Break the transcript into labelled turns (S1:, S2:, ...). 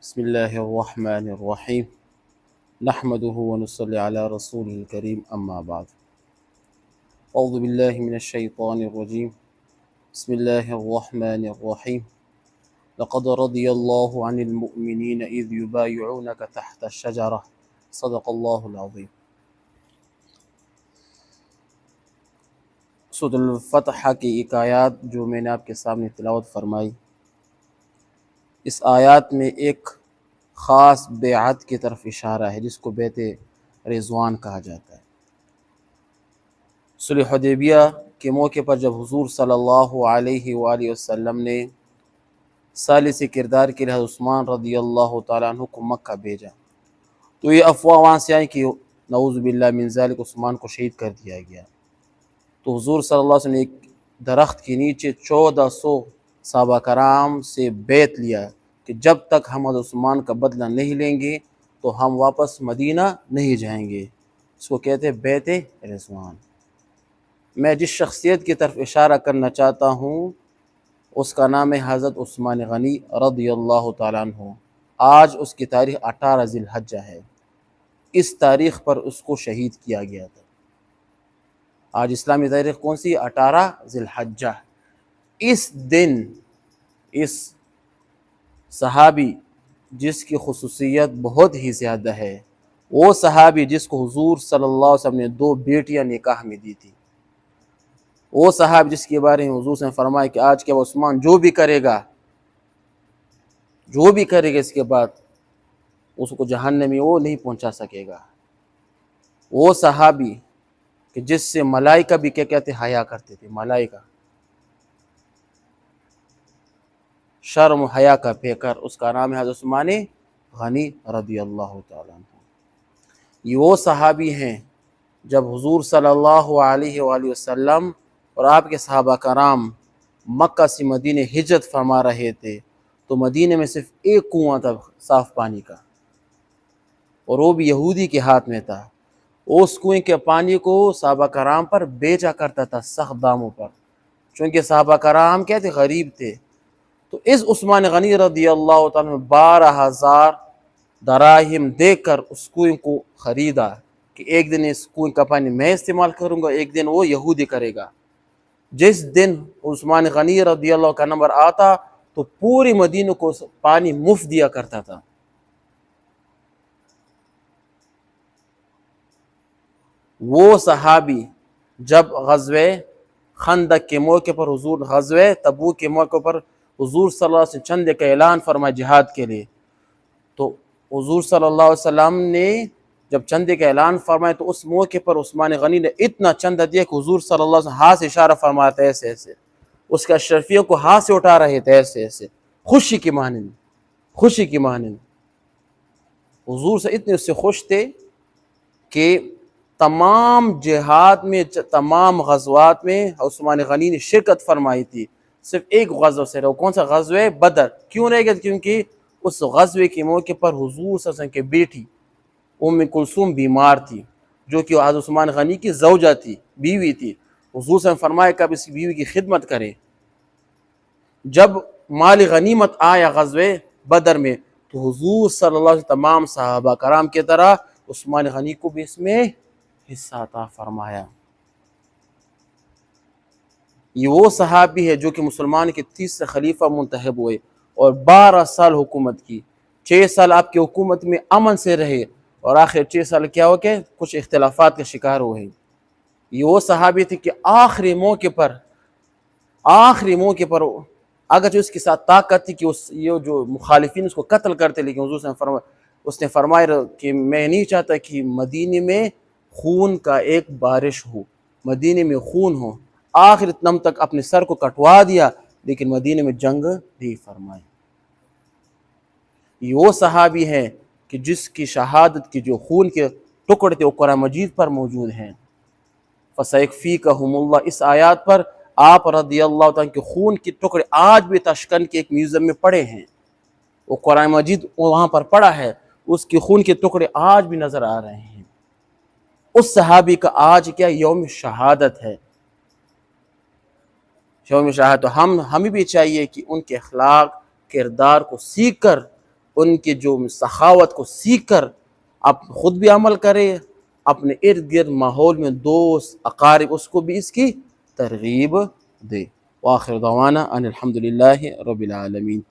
S1: بسم الله الرحمن الرحيم نحمده ونصلي على رسوله الكريم أما بعد أعوذ بالله من الشيطان الرجيم بسم الله الرحمن الرحيم لقد رضي الله عن المؤمنين إذ يبايعونك تحت الشجرة صدق الله العظيم۔ سورۃ الفتح کی ایک آیات جو میں نے آپ کے سامنے تلاوت فرمائی، اس آیات میں ایک خاص بیعت کی طرف اشارہ ہے جس کو بیعت رضوان کہا جاتا ہے۔ صلح حدیبیہ کے موقع پر جب حضور صلی اللہ علیہ وآلہ وسلم نے ثالث کردار کے لیے عثمان رضی اللہ تعالیٰ عنہ کو مکہ بھیجا، تو یہ افواہ وہاں سے آئی کہ نعوذ باللہ من ذالک عثمان کو شہید کر دیا گیا۔ تو حضور صلی اللہ علیہ وسلم نے ایک درخت کے نیچے 1400 صحابہ کرام سے بیعت لیا کہ جب تک ہم حضرت عثمان کا بدلہ نہیں لیں گے تو ہم واپس مدینہ نہیں جائیں گے۔ اس کو کہتے ہیں بیعت رضوان۔ میں جس شخصیت کی طرف اشارہ کرنا چاہتا ہوں اس کا نام ہے حضرت عثمان غنی رضی اللہ تعالیٰ عنہ۔ آج اس کی تاریخ 18 ذی الحجہ ہے۔ اس تاریخ پر اس کو شہید کیا گیا تھا۔ آج اسلامی تاریخ کون سی؟ 18 ذی الحجہ۔ اس دن اس صحابی جس کی خصوصیت بہت ہی زیادہ ہے، وہ صحابی جس کو حضور صلی اللہ علیہ وسلم نے 2 بیٹیاں نکاح میں دی تھی، وہ صحابی جس کے بارے میں حضور سے فرمایا کہ آج کے بعد عثمان جو بھی کرے گا اس کے بعد اس کو جہنم میں وہ نہیں پہنچا سکے گا، وہ صحابی کہ جس سے ملائکہ بھی کیا کہتے حیا کرتے تھے، ملائکہ شرم و حیا کا پیکر، اس کا نام ہے حضرت عثمان غنی رضی اللہ تعالیٰ عنہ۔ یہ وہ صحابی ہیں جب حضور صلی اللہ علیہ وآلہ وسلم اور آپ کے صحابہ کرام مکہ سے مدینہ ہجرت فرما رہے تھے تو مدینہ میں صرف ایک کنواں تھا صاف پانی کا، اور وہ بھی یہودی کے ہاتھ میں تھا۔ اس کنویں کے پانی کو صحابہ کرام پر بیچا کرتا تھا سخت داموں پر، چونکہ صحابہ کرام کیا تھے؟ غریب تھے۔ تو اس عثمان غنی رضی اللہ تعالیٰ نے 12,000 دراہم دے کر اس کنویں کو خریدا کہ ایک دن اس کنویں کا پانی میں استعمال کروں گا، ایک دن وہ یہودی کرے گا۔ جس دن عثمان غنی رضی اللہ کا نمبر آتا تو پوری مدینہ کو پانی مفت دیا کرتا تھا۔ وہ صحابی جب غزوہ خندق کے موقع پر غزوہ تبوک کے موقع پر حضور صلی اللہ علیہ وسلم چندے کا اعلان فرمایا جہاد کے لیے، تو حضور صلی اللہ علیہ وسلم نے جب چندے کا اعلان فرمایا تو اس موقع پر عثمان غنی نے اتنا چندہ دیا کہ حضور صلی اللہ علیہ وسلم ہاتھ سے اشارہ فرمایا تھا ایسے ایسے، اس کا اشرفیوں کو ہاتھ سے اٹھا رہے تھے ایسے ایسے، خوشی کی مانند۔ حضور سے اتنے اس سے خوش تھے کہ تمام جہاد میں، تمام غزوات میں عثمان غنی نے شرکت فرمائی تھی، صرف ایک غزوہ سے رہا، کون سا؟ غزوہ بدر۔ کیوں رہ گیا؟ کیونکہ اس غزوے کے موقع پر حضور صلی اللہ علیہ وسلم کی بیٹی ام کلثوم بیمار تھی، جو کہ حضرت عثمان غنی کی زوجہ تھی، بیوی تھی۔ حضور صلی اللہ علیہ وسلم فرمایا کہ اب اس بیوی کی خدمت کرے۔ جب مال غنیمت آیا غزوہ بدر میں تو حضور صلی اللہ علیہ وسلم تمام صحابہ کرام کی طرح عثمان غنی کو بھی اس میں حصہ عطا فرمایا۔ یہ وہ صحابی ہے جو کہ مسلمان کے 30 خلیفہ منتخب ہوئے اور 12 سال حکومت کی، 6 سال آپ کی حکومت میں امن سے رہے اور آخر 6 سال کیا ہو کے کچھ اختلافات کا شکار ہوئے۔ یہ وہ صحابی تھے کہ آخری موقع پر اگرچہ اس کے ساتھ طاقت تھی کہ یہ جو مخالفین اس کو قتل کرتے، لیکن حضور صلی اللہ علیہ وسلم اس نے فرمایا کہ میں نہیں چاہتا کہ مدینے میں خون کا ایک بارش ہو، مدینے میں خون ہو۔ آخر دم تک اپنے سر کو کٹوا دیا لیکن مدینے میں جنگ نہیں فرمائی۔ یہ وہ صحابی ہیں کہ جس کی شہادت کی جو خون کے ٹکڑے تھے وہ قرآن مجید پر موجود ہیں۔ فَسَيَكْفِيكَهُمُ اللَّهُ، اس آیات پر آپ رضی اللہ تعالیٰ کے خون کے ٹکڑے آج بھی تاشقند کے ایک میوزیم میں پڑے ہیں، وہ قرآن مجید وہاں پر پڑا ہے، اس کے خون کے ٹکڑے آج بھی نظر آ رہے ہیں۔ اس صحابی کا آج کیا یوم شہادت ہے، یوم شہادت۔ تو ہمیں بھی چاہیے کہ ان کے اخلاق کردار کو سیکھ کر ان کے جو سخاوت کو سیکھ کر آپ خود بھی عمل کرے، اپنے ارد گرد ماحول میں دوست اقارب اس کو بھی اس کی ترغیب دے۔ وآخر دعوانا ان الحمد للہ رب العالمین۔